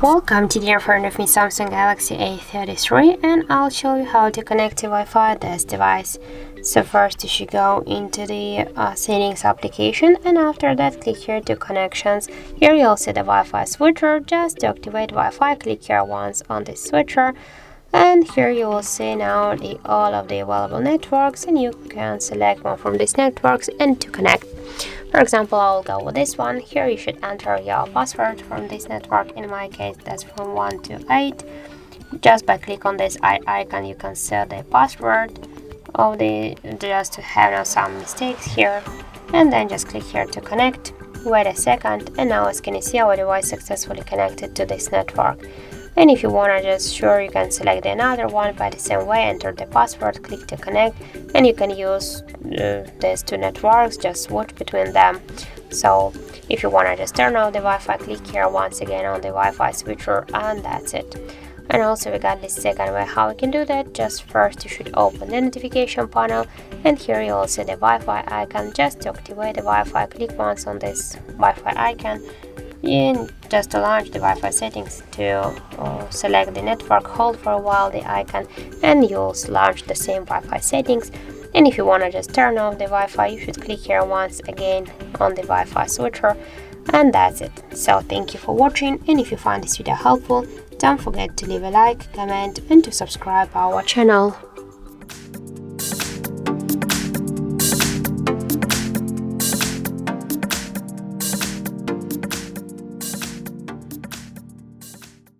Welcome, today in front of me Samsung Galaxy A33, and I'll show you how to connect to Wi-Fi this device. So first you should go into the settings application, and after that click here to connections. Here you'll see the Wi-Fi switcher. Just to activate Wi-Fi, click here once on this switcher, and here you will see now all of the available networks, and you can select one from these networks and to connect. For example, I'll go with this one. Here you should enter your password from this network. In my case, that's from 1 to 8. Just by click on this icon, you can set the password of just to have now some mistakes here, and then just click here to connect. Wait a second, and now as can you see, our device successfully connected to this network. And if you wanna just sure, you can select another one by the same way, enter the password, click to connect, and you can use these two networks, just switch between them. So if you wanna just turn off the Wi-Fi, click here once again on the Wi-Fi switcher, and that's it. And also we got this second way how we can do that. Just first you should open the notification panel, and here you will see the Wi-Fi icon. Just to activate the Wi-Fi, click once on this Wi-Fi icon. And just to launch the Wi-Fi settings, to select the network, hold for a while the icon, and you'll launch the same Wi-Fi settings. And if you want to just turn off the Wi-Fi, you should click here once again on the Wi-Fi switcher, and that's it. So thank you for watching, and if you find this video helpful, don't forget to leave a like, comment, and to subscribe our channel.